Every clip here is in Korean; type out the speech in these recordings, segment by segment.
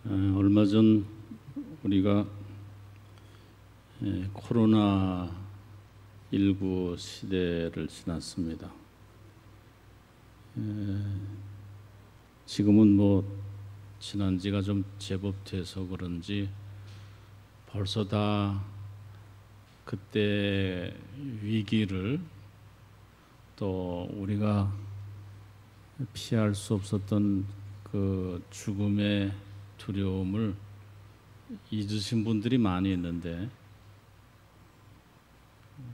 얼마 전 우리가 코로나19 시대를 지났습니다. 지금은 지난 지가 좀 제법 돼서 그런지 벌써 다 그때 위기를 또 우리가 피할 수 없었던 그 죽음의 두려움을 잊으신 분들이 많이 있는데,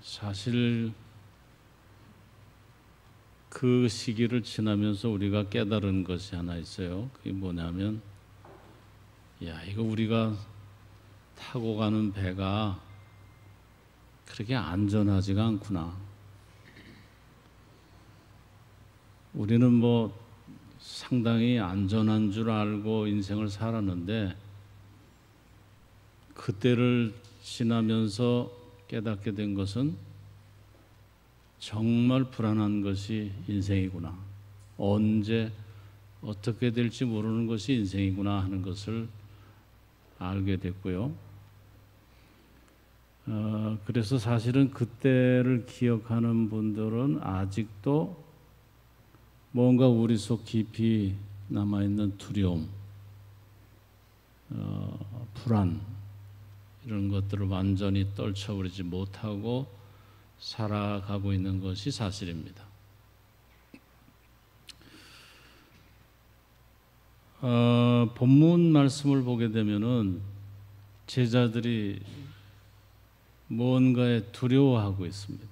사실 그 시기를 지나면서 우리가 깨달은 것이 하나 있어요. 그게 뭐냐면, 이거 우리가 타고 가는 배가 그렇게 안전하지가 않구나. 우리는 상당히 안전한 줄 알고 인생을 살았는데, 그때를 지나면서 깨닫게 된 것은 정말 불안한 것이 인생이구나. 언제 어떻게 될지 모르는 것이 인생이구나 하는 것을 알게 됐고요. 그래서 사실은 그때를 기억하는 분들은 아직도 뭔가 우리 속 깊이 남아있는 두려움, 불안, 이런 것들을 완전히 떨쳐버리지 못하고 살아가고 있는 것이 사실입니다. 본문 말씀을 보게 되면은 제자들이 뭔가에 두려워하고 있습니다.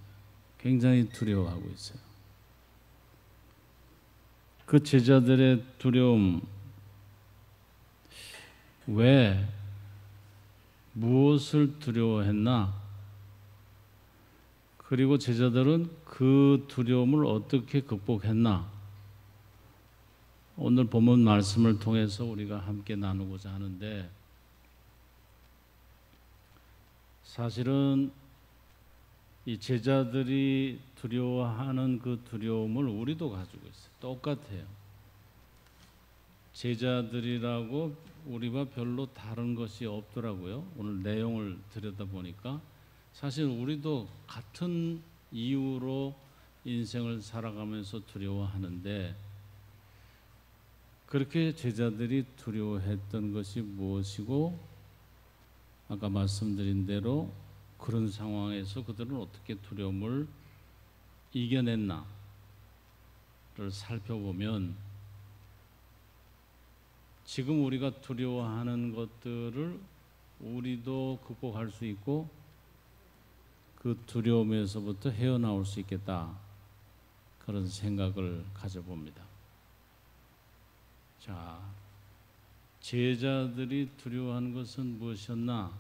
굉장히 두려워하고 있어요. 그 제자들의 두려움, 왜, 무엇을 두려워했나? 그리고 제자들은 그 두려움을 어떻게 극복했나? 오늘 본문 말씀을 통해서 우리가 함께 나누고자 하는데, 사실은 이 제자들이 두려워하는 그 두려움을 우리도 가지고 있어요. 똑같아요. 제자들이라고 우리와 별로 다른 것이 없더라고요. 오늘 내용을 들여다보니까 사실 우리도 같은 이유로 인생을 살아가면서 두려워하는데, 그렇게 제자들이 두려워했던 것이 무엇이고, 아까 말씀드린 대로 그런 상황에서 그들은 어떻게 두려움을 이겨냈나를 살펴보면, 지금 우리가 두려워하는 것들을 우리도 극복할 수 있고 그 두려움에서부터 헤어나올 수 있겠다, 그런 생각을 가져봅니다. 자, 제자들이 두려워하는 것은 무엇이었나?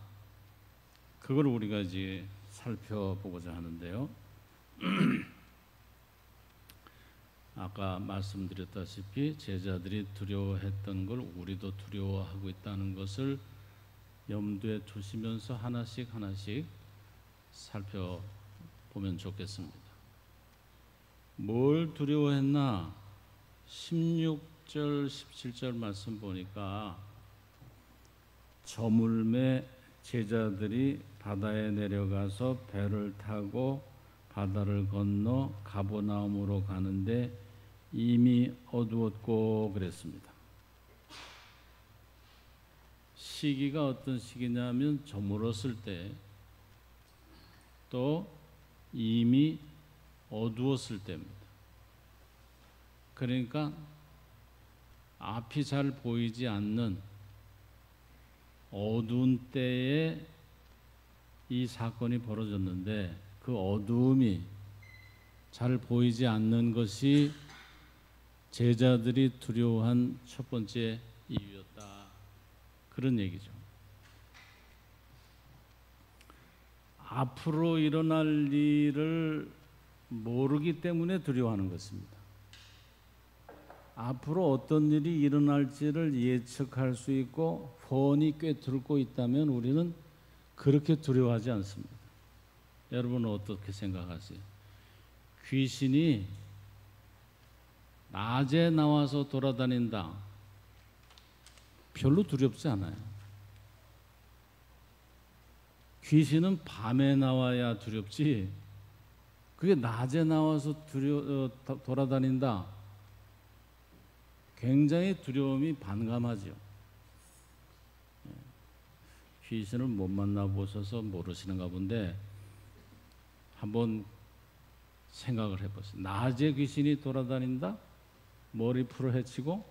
그걸 우리가 이제 살펴보고자 하는데요. 아까 말씀드렸다시피 제자들이 두려워했던 걸 우리도 두려워하고 있다는 것을 염두에 두시면서 하나씩 살펴보면 좋겠습니다. 뭘 두려워했나? 16절, 17절 말씀 보니까 저물매 제자들이 바다에 내려가서 배를 타고 바다를 건너 가버나움으로 가는데 이미 어두웠고 그랬습니다. 시기가 어떤 시기냐면 저물었을 때, 또 이미 어두웠을 때입니다. 그러니까 앞이 잘 보이지 않는 어두운 때에 이 사건이 벌어졌는데, 그 어두움이 잘 보이지 않는 것이 제자들이 두려워한 첫 번째 이유였다, 그런 얘기죠. 앞으로 일어날 일을 모르기 때문에 두려워하는 것입니다. 앞으로 어떤 일이 일어날지를 예측할 수 있고 훤히 꿰뚫고 있다면 우리는 그렇게 두려워하지 않습니다. 여러분은 어떻게 생각하세요? 귀신이 낮에 나와서 돌아다닌다, 별로 두렵지 않아요. 귀신은 밤에 나와야 두렵지, 그게 낮에 나와서 돌아다닌다, 굉장히 두려움이 반감하죠. 귀신을 못 만나보셔서 모르시는가 본데 한번 생각을 해보세요. 낮에 귀신이 돌아다닌다? 머리 풀어 헤치고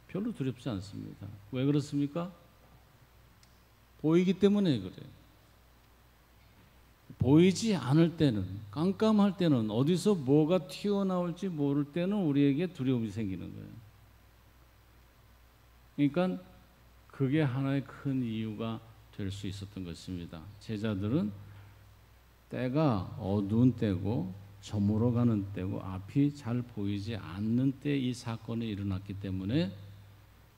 별로 두렵지 않습니다. 왜 그렇습니까? 보이기 때문에 그래요. 보이지 않을 때는, 깜깜할 때는, 어디서 뭐가 튀어나올지 모를 때는 우리에게 두려움이 생기는 거예요. 그러니까 그게 하나의 큰 이유가 될 수 있었던 것입니다. 제자들은 때가 어두운 때고 저물어 가는 때고 앞이 잘 보이지 않는 때 이 사건이 일어났기 때문에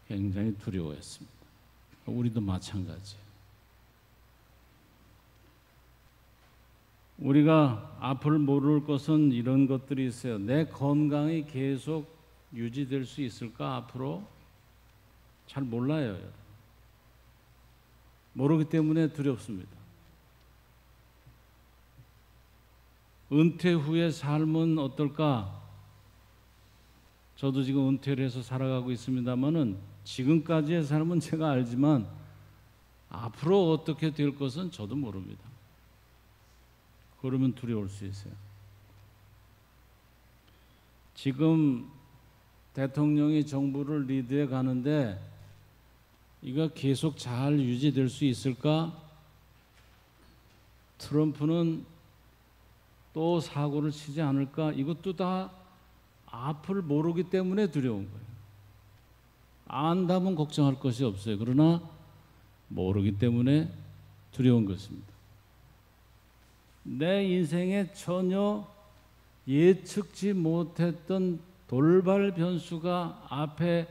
굉장히 두려워했습니다. 우리도 마찬가지예요. 우리가 앞을 모를 것은 이런 것들이 있어요. 내 건강이 계속 유지될 수 있을까? 앞으로 잘 몰라요. 모르기 때문에 두렵습니다. 은퇴 후의 삶은 어떨까? 저도 지금 은퇴를 해서 살아가고 있습니다만은 지금까지의 삶은 제가 알지만 앞으로 어떻게 될 것은 저도 모릅니다. 그러면 두려울 수 있어요. 지금 대통령이 정부를 리드해 가는데 이거 계속 잘 유지될 수 있을까? 트럼프는 또 사고를 치지 않을까? 이것도 다 앞을 모르기 때문에 두려운 거예요. 안다면 걱정할 것이 없어요. 그러나 모르기 때문에 두려운 것입니다. 내 인생에 전혀 예측지 못했던 돌발 변수가 앞에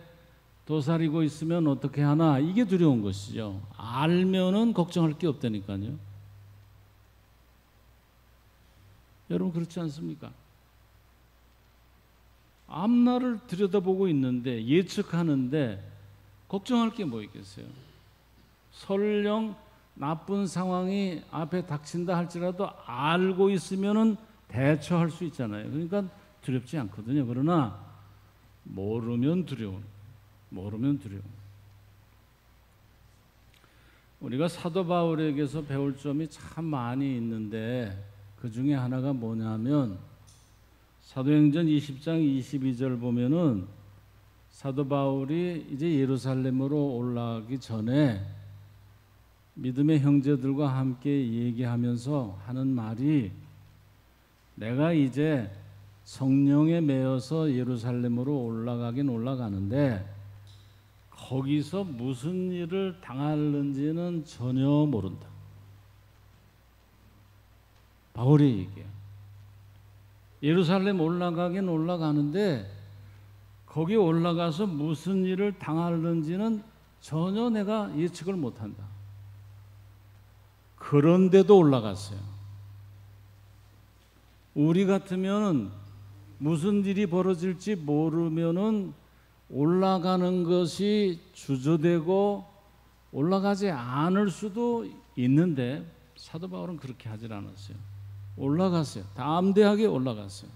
도사리고 있으면 어떻게 하나, 이게 두려운 것이죠. 알면은 걱정할 게 없다니까요. 여러분 그렇지 않습니까? 앞날을 들여다보고 있는데, 예측하는데 걱정할 게 뭐 있겠어요? 설령 나쁜 상황이 앞에 닥친다 할지라도 알고 있으면은 대처할 수 있잖아요. 그러니까 두렵지 않거든요. 그러나 모르면 두려운, 모르면 두려운. 우리가 사도 바울에게서 배울 점이 참 많이 있는데 그 중에 하나가 뭐냐면 사도행전 20장 22절 보면은 사도 바울이 이제 예루살렘으로 올라가기 전에 믿음의 형제들과 함께 얘기하면서 하는 말이, 내가 이제 성령에 매여서 예루살렘으로 올라가긴 올라가는데 거기서 무슨 일을 당하는지는 전혀 모른다. 바울이 얘기해요. 예루살렘 올라가긴 올라가는데 거기 올라가서 무슨 일을 당하는지는 전혀 내가 예측을 못한다. 그런데도 올라갔어요. 우리 같으면 무슨 일이 벌어질지 모르면은 올라가는 것이 주저되고 올라가지 않을 수도 있는데 사도 바울은 그렇게 하질 않았어요. 올라갔어요. 담대하게 올라갔어요.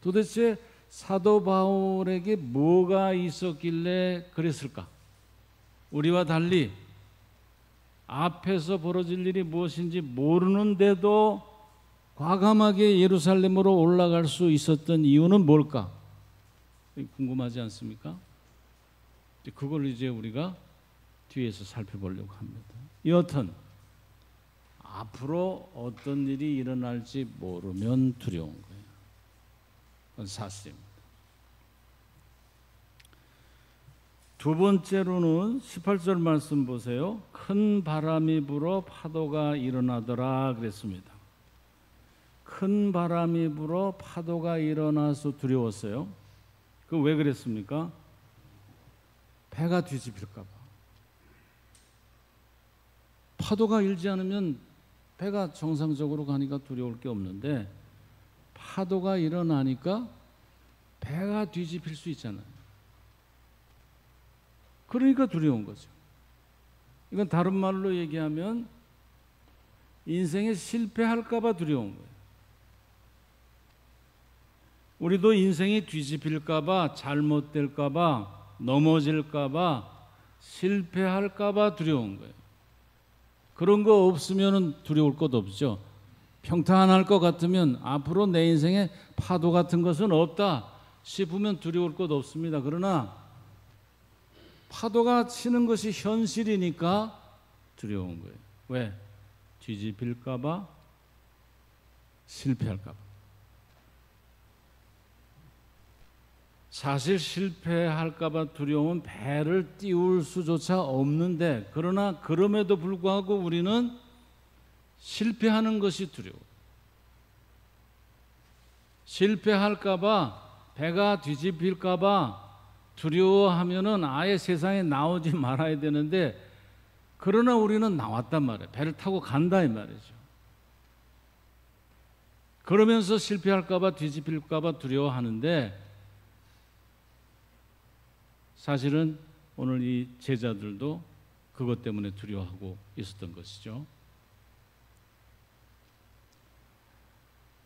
도대체 사도 바울에게 뭐가 있었길래 그랬을까? 우리와 달리 앞에서 벌어질 일이 무엇인지 모르는데도 과감하게 예루살렘으로 올라갈 수 있었던 이유는 뭘까? 궁금하지 않습니까? 그걸 이제 우리가 뒤에서 살펴보려고 합니다. 여하튼 앞으로 어떤 일이 일어날지 모르면 두려운 거예요. 그건 사실입니다. 두 번째로는 18절 말씀 보세요. 큰 바람이 불어 파도가 일어나더라 그랬습니다. 큰 바람이 불어 파도가 일어나서 두려웠어요. 그 왜 그랬습니까? 배가 뒤집힐까 봐. 파도가 일지 않으면 배가 정상적으로 가니까 두려울 게 없는데 파도가 일어나니까 배가 뒤집힐 수 있잖아요. 그러니까 두려운 거죠. 이건 다른 말로 얘기하면 인생에 실패할까 봐 두려운 거예요. 우리도 인생이 뒤집힐까 봐, 잘못될까 봐, 넘어질까 봐, 실패할까 봐 두려운 거예요. 그런 거 없으면 두려울 것 없죠. 평탄할 것 같으면 앞으로 내 인생에 파도 같은 것은 없다 싶으면 두려울 것 없습니다. 그러나 파도가 치는 것이 현실이니까 두려운 거예요. 왜? 뒤집힐까 봐, 실패할까 봐. 사실 실패할까 봐 두려움은 배를 띄울 수조차 없는데, 그러나 그럼에도 불구하고 우리는 실패하는 것이 두려워. 실패할까 봐, 배가 뒤집힐까 봐 두려워하면은 아예 세상에 나오지 말아야 되는데, 그러나 우리는 나왔단 말이에요. 배를 타고 간다 이 말이죠. 그러면서 실패할까 봐, 뒤집힐까 봐 두려워하는데, 사실은 오늘 이 제자들도 그것 때문에 두려워하고 있었던 것이죠.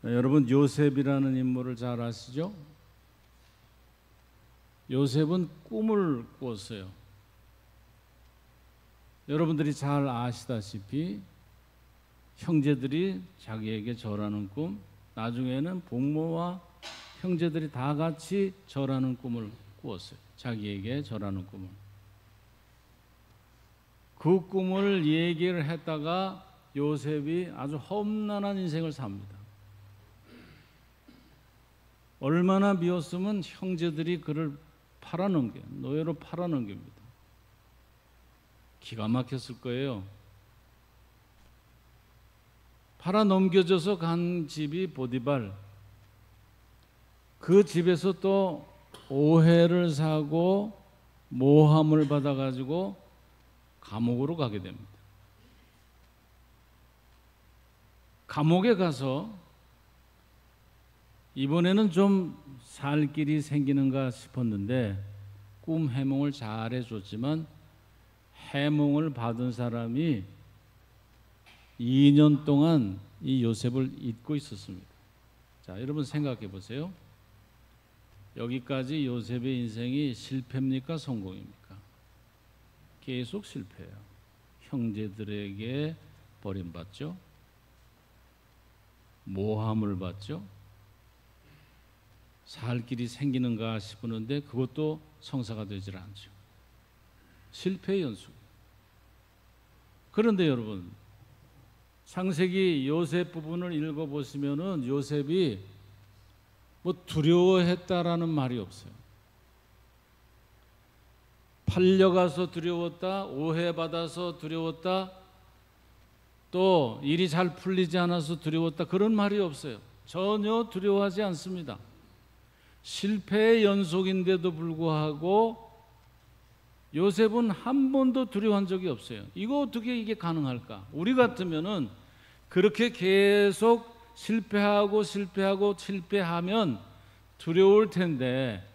여러분, 요셉이라는 인물을 잘 아시죠? 요셉은 꿈을 꾸었어요. 여러분들이 잘 아시다시피 형제들이 자기에게 절하는 꿈, 나중에는 부모와 형제들이 다 같이 절하는 꿈을 꾸었어요. 자기에게 절하는 꿈을. 그 꿈을 얘기를 했다가 요셉이 아주 험난한 인생을 삽니다. 얼마나 미웠으면 형제들이 그를 노예로 팔아넘깁니다. 기가 막혔을 거예요. 팔아넘겨져서 간 집이 보디발. 그 집에서 또 오해를 사고 모함을 받아가지고 감옥으로 가게 됩니다. 감옥에 가서 이번에는 좀 살 길이 생기는가 싶었는데 꿈 해몽을 잘 해줬지만 해몽을 받은 사람이 2년 동안 이 요셉을 잊고 있었습니다. 자, 여러분 생각해 보세요. 여기까지 요셉의 인생이 실패입니까? 성공입니까? 계속 실패해요. 형제들에게 버림받죠. 모함을 받죠. 살 길이 생기는가 싶었는데 그것도 성사가 되질 않죠. 실패의 연속. 그런데 여러분, 창세기 요셉 부분을 읽어보시면은 요셉이 뭐 두려워했다라는 말이 없어요. 팔려가서 두려웠다, 오해받아서 두려웠다, 또 일이 잘 풀리지 않아서 두려웠다, 그런 말이 없어요. 전혀 두려워하지 않습니다. 실패의 연속인데도 불구하고 요셉은 한 번도 두려워한 적이 없어요. 이거 어떻게 이게 가능할까? 우리 같으면은 그렇게 계속 실패하면 두려울 텐데,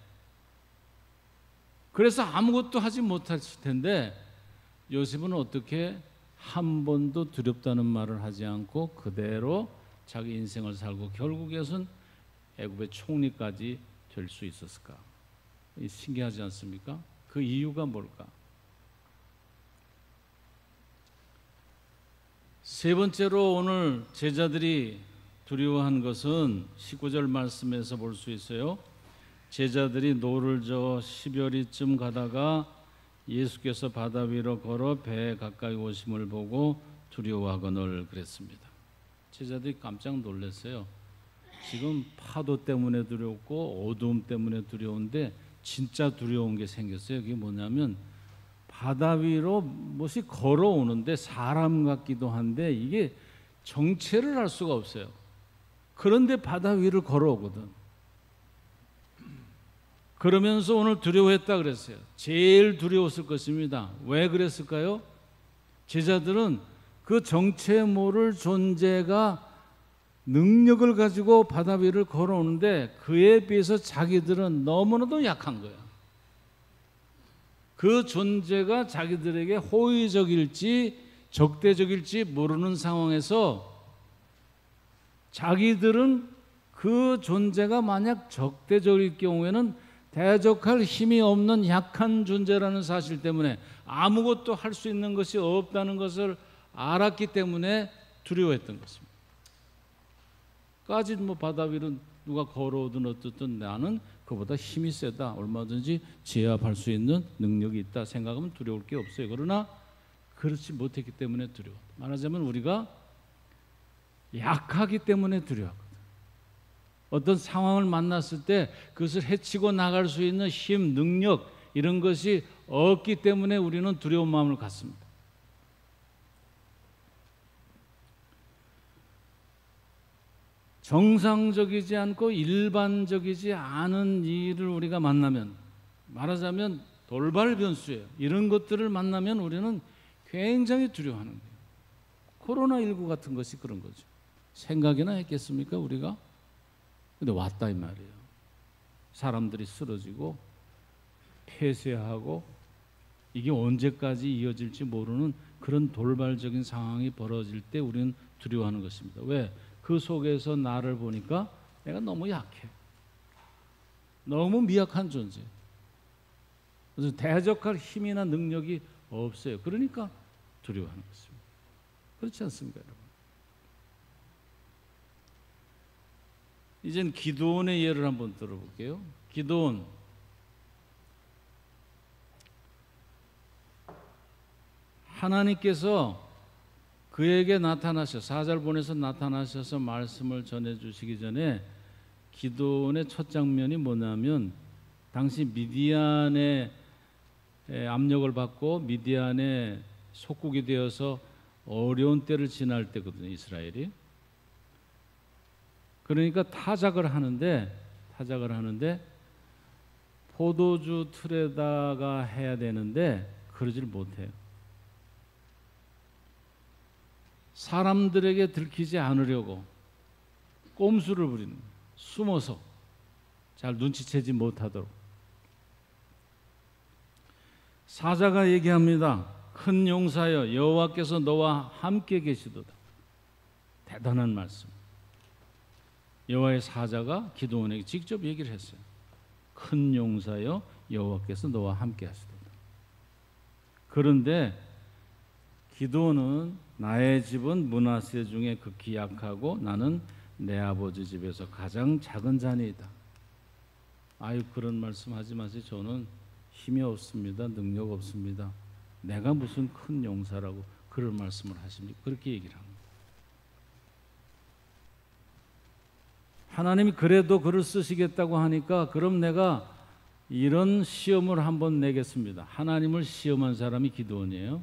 그래서 아무것도 하지 못했을 텐데 요셉은 어떻게 한 번도 두렵다는 말을 하지 않고 그대로 자기 인생을 살고 결국에는 애굽의 총리까지 될 수 있었을까? 신기하지 않습니까? 그 이유가 뭘까? 세 번째로 오늘 제자들이 두려워한 것은 19절 말씀에서 볼 수 있어요. 제자들이 노를 저어 10여리쯤 가다가 예수께서 바다 위로 걸어 배에 가까이 오심을 보고 두려워하거늘 그랬습니다. 제자들이 깜짝 놀랐어요. 지금 파도 때문에 두렵고 어두움 때문에 두려운데 진짜 두려운 게 생겼어요. 그게 뭐냐면 바다 위로 무엇이 걸어오는데 사람 같기도 한데 이게 정체를 알 수가 없어요. 그런데 바다 위를 걸어오거든. 그러면서 오늘 두려워했다 그랬어요. 제일 두려웠을 것입니다. 왜 그랬을까요? 제자들은 그 정체 모를 존재가 능력을 가지고 바다 위를 걸어오는데 그에 비해서 자기들은 너무나도 약한 거예요. 그 존재가 자기들에게 호의적일지 적대적일지 모르는 상황에서 자기들은 그 존재가 만약 적대적일 경우에는 대적할 힘이 없는 약한 존재라는 사실 때문에 아무것도 할 수 있는 것이 없다는 것을 알았기 때문에 두려워했던 것입니다. 까짓 바다 위로 누가 걸어오든 어떻든 나는 그보다 힘이 세다, 얼마든지 제압할 수 있는 능력이 있다 생각하면 두려울 게 없어요. 그러나 그렇지 못했기 때문에 두려워. 말하자면 우리가 약하기 때문에 두려워하거든. 어떤 상황을 만났을 때 그것을 헤치고 나갈 수 있는 힘, 능력 이런 것이 없기 때문에 우리는 두려운 마음을 갖습니다. 정상적이지 않고 일반적이지 않은 일을 우리가 만나면, 말하자면 돌발 변수예요. 이런 것들을 만나면 우리는 굉장히 두려워하는 거예요. 코로나19 같은 것이 그런 거죠. 생각이나 했겠습니까 우리가? 근데 왔다 이 말이에요. 사람들이 쓰러지고 폐쇄하고 이게 언제까지 이어질지 모르는 그런 돌발적인 상황이 벌어질 때 우리는 두려워하는 것입니다. 왜? 그 속에서 나를 보니까 내가 너무 약해. 너무 미약한 존재. 그래서 대적할 힘이나 능력이 없어요. 그러니까 두려워하는 것입니다. 그렇지 않습니까, 여러분? 이젠 기드온의 예를 한번 들어볼게요. 기드온, 하나님께서 그에게 나타나셔, 사자를 보내서 나타나셔서 말씀을 전해주시기 전에 기드온의 첫 장면이 뭐냐면, 당시 미디안의 압력을 받고 미디안의 속국이 되어서 어려운 때를 지날 때거든요, 이스라엘이. 그러니까 타작을 하는데 포도주 틀에다가 해야 되는데 그러질 못해요. 사람들에게 들키지 않으려고 꼼수를 부리는 거예요. 숨어서 잘 눈치채지 못하도록. 사자가 얘기합니다. 큰 용사여, 여호와께서 너와 함께 계시도다. 대단한 말씀. 여호와의 사자가 기드온에게 직접 얘기를 했어요. 큰 용사여, 여호와께서 너와 함께 하시도다. 그런데 기드온은 나의 집은 므낫세 중에 극히 약하고 나는 내 아버지 집에서 가장 작은 자니이다. 아유, 그런 말씀하지 마세요. 저는 힘이 없습니다. 능력 없습니다. 내가 무슨 큰 용사라고 그런 말씀을 하십니까? 그렇게 얘기를 합니다. 하나님이 그래도 글을 쓰시겠다고 하니까 그럼 내가 이런 시험을 한번 내겠습니다. 하나님을 시험한 사람이 기드온이에요.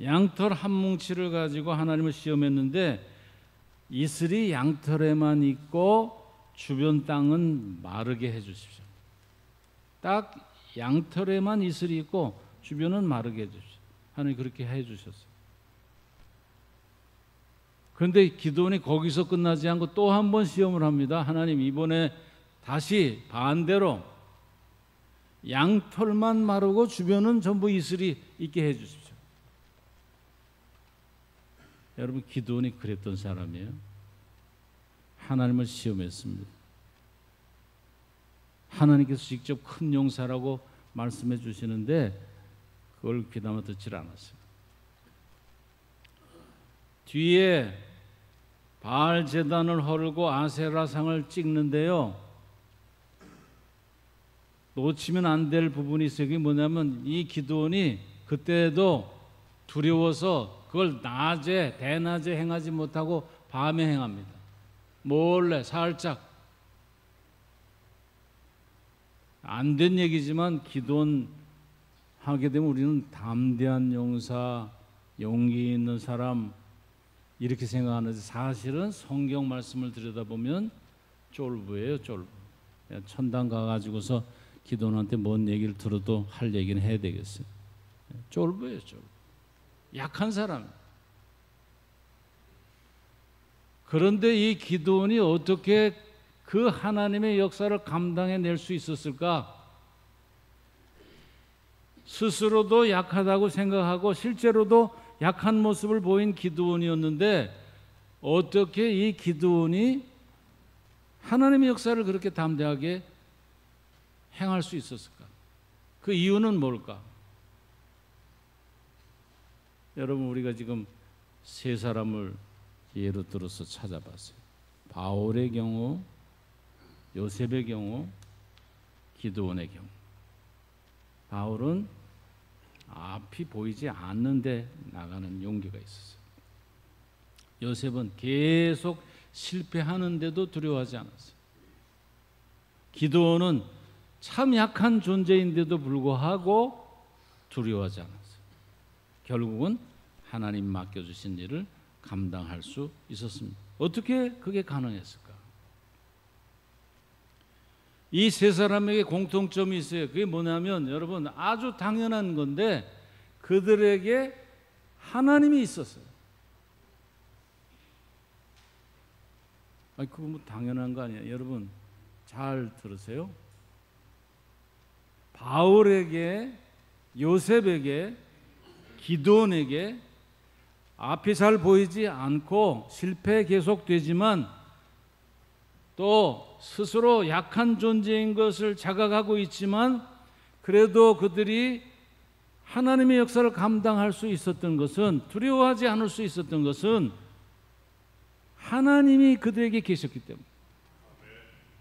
양털 한 뭉치를 가지고 하나님을 시험했는데 이슬이 양털에만 있고 주변 땅은 마르게 해주십시오. 딱 양털에만 이슬이 있고 주변은 마르게 해주십시오. 하나님 그렇게 해주셨어요. 그런데 기드온이 거기서 끝나지 않고 또 한 번 시험을 합니다. 하나님, 이번에 다시 반대로 양털만 마르고 주변은 전부 이슬이 있게 해주십시오. 여러분, 기드온이 그랬던 사람이에요. 하나님을 시험했습니다. 하나님께서 직접 큰 용사라고 말씀해 주시는데 그걸 귀담아 듣질 않았어요. 뒤에 바알 제단을 헐고 아세라상을 찍는데요, 놓치면 안 될 부분이 있어요. 그게 뭐냐면 이 기드온이 그때도 두려워서 그걸 대낮에 행하지 못하고 밤에 행합니다. 몰래 살짝. 안 된 얘기지만 기드온 하게 되면 우리는 담대한 용사, 용기 있는 사람 이렇게 생각하는데 사실은 성경 말씀을 들여다보면 쫄부예요, 쫄부. 천당 가가지고서 기드온한테 뭔 얘기를 들어도 할 얘기는 해야 되겠어요. 쫄부예요, 쫄부. 약한 사람. 그런데 이 기드온이 어떻게 그 하나님의 역사를 감당해낼 수 있었을까? 스스로도 약하다고 생각하고 실제로도 약한 모습을 보인 기드온이었는데 어떻게 이 기드온이 하나님의 역사를 그렇게 담대하게 행할 수 있었을까? 그 이유는 뭘까? 여러분, 우리가 지금 세 사람을 예로 들어서 찾아봤어요. 바울의 경우, 요셉의 경우, 기드온의 경우. 바울은 앞이 보이지 않는데 나가는 용기가 있었어요. 요셉은 계속 실패하는데도 두려워하지 않았어요. 기드온은 참 약한 존재인데도 불구하고 두려워하지 않았어요. 결국은 하나님 맡겨주신 일을 감당할 수 있었습니다. 어떻게 그게 가능했을까? 이 세 사람에게 공통점이 있어요. 그게 뭐냐면 여러분, 아주 당연한 건데 그들에게 하나님이 있었어요. 아니, 그거 뭐 당연한 거 아니에요. 여러분 잘 들으세요. 바울에게, 요셉에게, 기드온에게 앞이 잘 보이지 않고 실패 계속되지만 또 스스로 약한 존재인 것을 자각하고 있지만 그래도 그들이 하나님의 역사를 감당할 수 있었던 것은, 두려워하지 않을 수 있었던 것은 하나님이 그들에게 계셨기 때문에,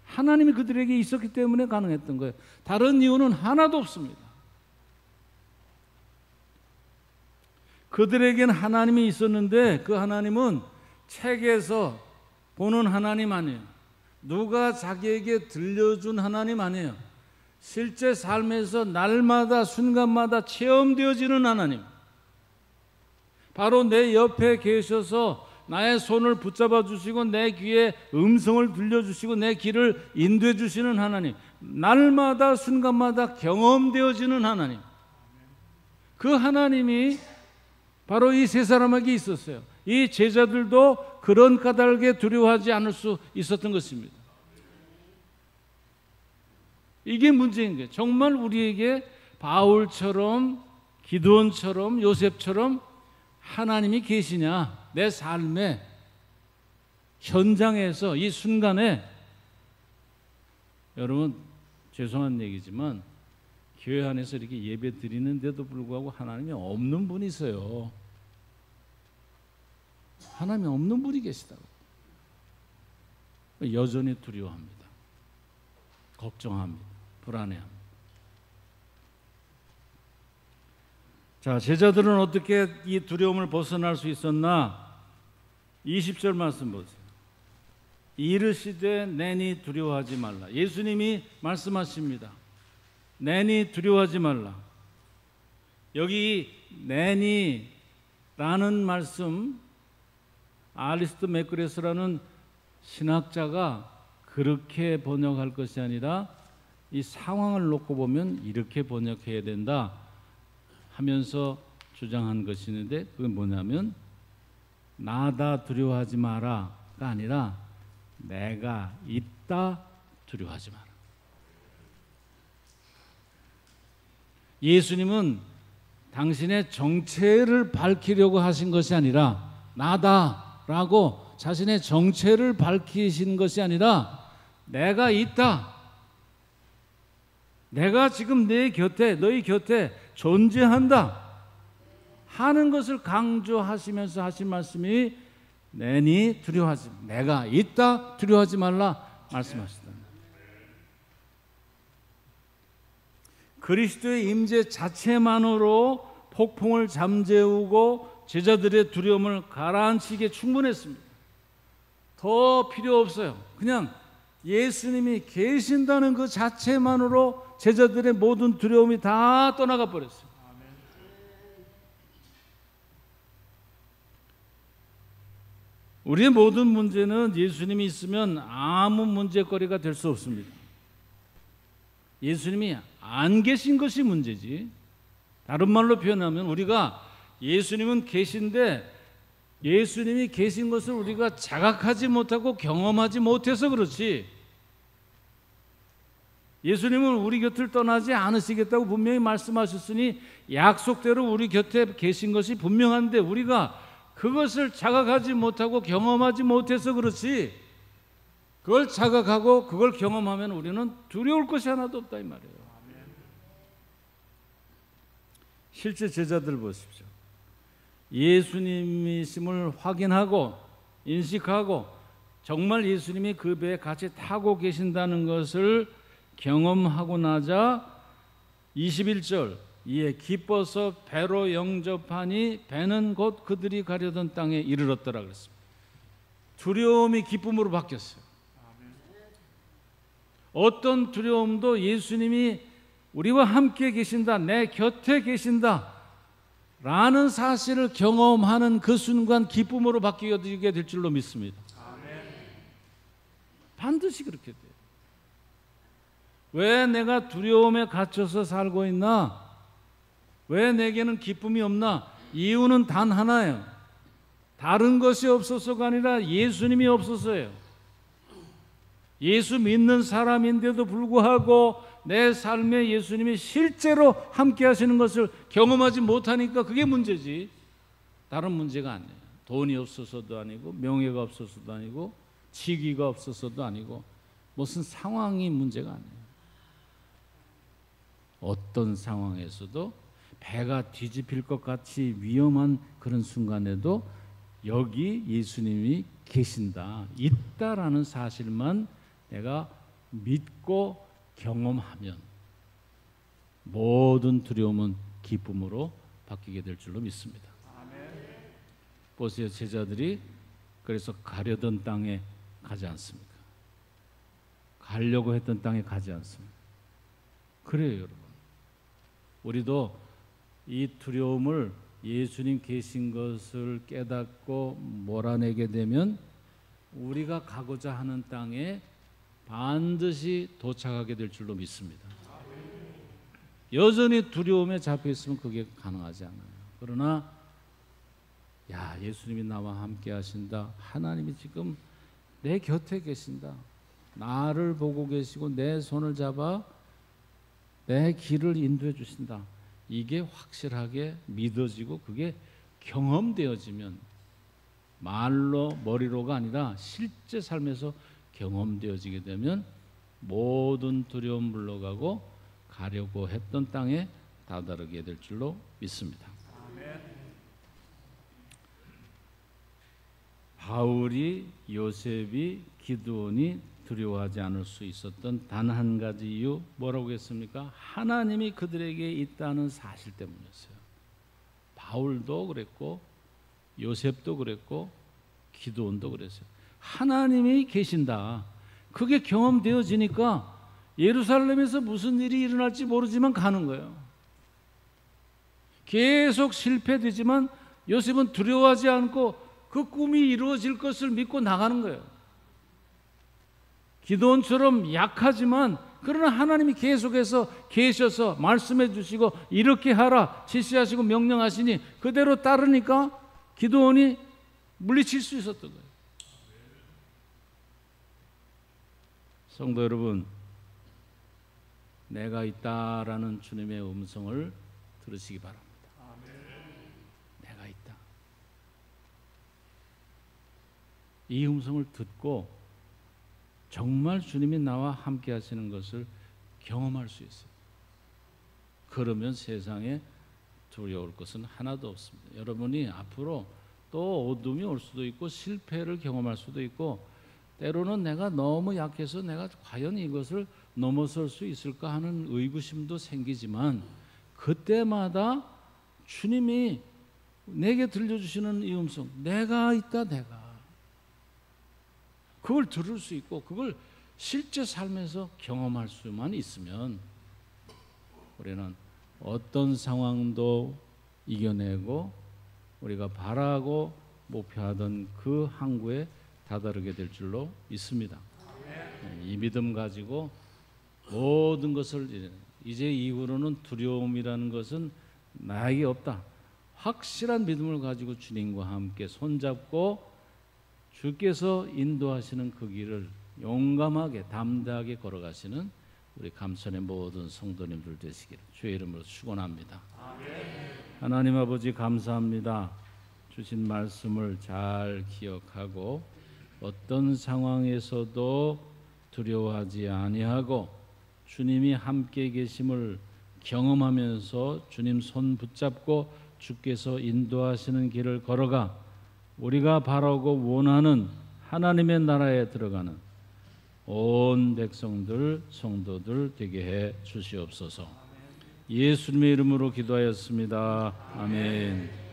하나님이 그들에게 있었기 때문에 가능했던 거예요. 다른 이유는 하나도 없습니다. 그들에겐 하나님이 있었는데 그 하나님은 책에서 보는 하나님 아니에요. 누가 자기에게 들려준 하나님 아니에요. 실제 삶에서 날마다 순간마다 체험되어지는 하나님. 바로 내 옆에 계셔서 나의 손을 붙잡아 주시고 내 귀에 음성을 들려주시고 내 길을 인도해 주시는 하나님. 날마다 순간마다 경험되어지는 하나님. 그 하나님이 바로 이 세 사람에게 있었어요. 이 제자들도 그런 까닭에 두려워하지 않을 수 있었던 것입니다. 이게 문제인 거예요. 정말 우리에게 바울처럼, 기드온처럼, 요셉처럼 하나님이 계시냐? 내 삶의 현장에서 이 순간에. 여러분, 죄송한 얘기지만 교회 안에서 이렇게 예배 드리는데도 불구하고 하나님이 없는 분이 있어요. 하나님이 없는 분이 계시다고. 여전히 두려워합니다. 걱정합니다. 불안해합니다. 자, 제자들은 어떻게 이 두려움을 벗어날 수 있었나? 20절 말씀 보세요. 이르시되 내니 두려워하지 말라. 예수님이 말씀하십니다. 내니 두려워하지 말라. 여기 내니라는 말씀, 알리스트 맥그레스라는 신학자가 그렇게 번역할 것이 아니라 이 상황을 놓고 보면 이렇게 번역해야 된다 하면서 주장한 것이 있는데, 그게 뭐냐면 나다 두려워하지 마라가 아니라 내가 있다 두려워하지 마라. 예수님은 당신의 정체를 밝히려고 하신 것이 아니라, 나다라고 자신의 정체를 밝히신 것이 아니라 내가 있다, 내가 지금 내 곁에, 너희 곁에 존재한다 하는 것을 강조하시면서 하신 말씀이 내니 두려워하지, 내가 있다 두려워하지 말라 말씀하시다. 그리스도의 임재 자체만으로 폭풍을 잠재우고 제자들의 두려움을 가라앉히기에 충분했습니다. 더 필요 없어요. 그냥 예수님이 계신다는 그 자체만으로 제자들의 모든 두려움이 다 떠나가 버렸어요. 우리의 모든 문제는 예수님이 있으면 아무 문제거리가 될 수 없습니다. 예수님이 안 계신 것이 문제지. 다른 말로 표현하면 우리가 예수님은 계신데 예수님이 계신 것을 우리가 자각하지 못하고 경험하지 못해서 그렇지, 예수님은 우리 곁을 떠나지 않으시겠다고 분명히 말씀하셨으니 약속대로 우리 곁에 계신 것이 분명한데 우리가 그것을 자각하지 못하고 경험하지 못해서 그렇지, 그걸 자각하고 그걸 경험하면 우리는 두려울 것이 하나도 없다 이 말이에요. 실제 제자들 보십시오. 예수님이심을 확인하고 인식하고 정말 예수님이 그 배에 같이 타고 계신다는 것을 경험하고 나자 21절, 이에 기뻐서 배로 영접하니 배는 곧 그들이 가려던 땅에 이르렀더라 그랬습니다. 두려움이 기쁨으로 바뀌었어요. 어떤 두려움도 예수님이 우리와 함께 계신다, 내 곁에 계신다 라는 사실을 경험하는 그 순간 기쁨으로 바뀌게 될 줄로 믿습니다. 반드시 그렇게 돼요. 왜 내가 두려움에 갇혀서 살고 있나? 왜 내게는 기쁨이 없나? 이유는 단 하나예요. 다른 것이 없어서가 아니라 예수님이 없어서예요. 예수 믿는 사람인데도 불구하고 내 삶에 예수님이 실제로 함께 하시는 것을 경험하지 못하니까 그게 문제지, 다른 문제가 아니에요. 돈이 없어서도 아니고 명예가 없어서도 아니고 직위가 없어서도 아니고 무슨 상황이 문제가 아니에요. 어떤 상황에서도 배가 뒤집힐 것 같이 위험한 그런 순간에도 여기 예수님이 계신다, 있다라는 사실만 내가 믿고 경험하면 모든 두려움은 기쁨으로 바뀌게 될 줄로 믿습니다. 보세요. 제자들이 그래서 가려던 땅에 가지 않습니까? 가려고 했던 땅에 가지 않습니다. 그래요, 여러분. 우리도 이 두려움을 예수님 계신 것을 깨닫고 몰아내게 되면 우리가 가고자 하는 땅에 반드시 도착하게 될 줄로 믿습니다. 여전히 두려움에 잡혀 있으면 그게 가능하지 않아요. 그러나 예수님이 나와 함께 하신다, 하나님이 지금 내 곁에 계신다, 나를 보고 계시고 내 손을 잡아 내 길을 인도해 주신다, 이게 확실하게 믿어지고 그게 경험되어지면, 말로 머리로가 아니라 실제 삶에서 경험되어지게 되면 모든 두려움 물러가고 가려고 했던 땅에 다다르게 될 줄로 믿습니다. 바울이, 요셉이, 기드온이 두려워하지 않을 수 있었던 단 한 가지 이유 뭐라고 했습니까? 하나님이 그들에게 있다는 사실 때문이었어요. 바울도 그랬고 요셉도 그랬고 기드온도 그랬어요. 하나님이 계신다, 그게 경험되어지니까 예루살렘에서 무슨 일이 일어날지 모르지만 가는 거예요. 계속 실패되지만 요셉은 두려워하지 않고 그 꿈이 이루어질 것을 믿고 나가는 거예요. 기드온처럼 약하지만 그러나 하나님이 계속해서 계셔서 말씀해 주시고 이렇게 하라 지시하시고 명령하시니 그대로 따르니까 기드온이 물리칠 수 있었던 거예요. 성도 여러분, 내가 있다라는 주님의 음성을 들으시기 바랍니다. 내가 있다. 이 음성을 듣고 정말 주님이 나와 함께 하시는 것을 경험할 수 있어요. 그러면 세상에 두려울 것은 하나도 없습니다. 여러분이 앞으로 또 어둠이 올 수도 있고 실패를 경험할 수도 있고 때로는 내가 너무 약해서 내가 과연 이것을 넘어설 수 있을까 하는 의구심도 생기지만 그때마다 주님이 내게 들려주시는 이 음성, 내가 있다, 내가. 그걸 들을 수 있고 그걸 실제 삶에서 경험할 수만 있으면 우리는 어떤 상황도 이겨내고 우리가 바라고 목표하던 그 항구에 다다르게 될 줄로 믿습니다. 이 믿음 가지고 모든 것을 이제 이후로는 두려움이라는 것은 나에게 없다. 확실한 믿음을 가지고 주님과 함께 손잡고 주께서 인도하시는 그 길을 용감하게 담대하게 걸어가시는 우리 감천의 모든 성도님들 되시기를 주의 이름으로 축원합니다. 하나님 아버지 감사합니다. 주신 말씀을 잘 기억하고 어떤 상황에서도 두려워하지 아니하고 주님이 함께 계심을 경험하면서 주님 손 붙잡고 주께서 인도하시는 길을 걸어가 우리가 바라고 원하는 하나님의 나라에 들어가는 온 백성들, 성도들 되게 해 주시옵소서. 예수님의 이름으로 기도하였습니다. 아멘.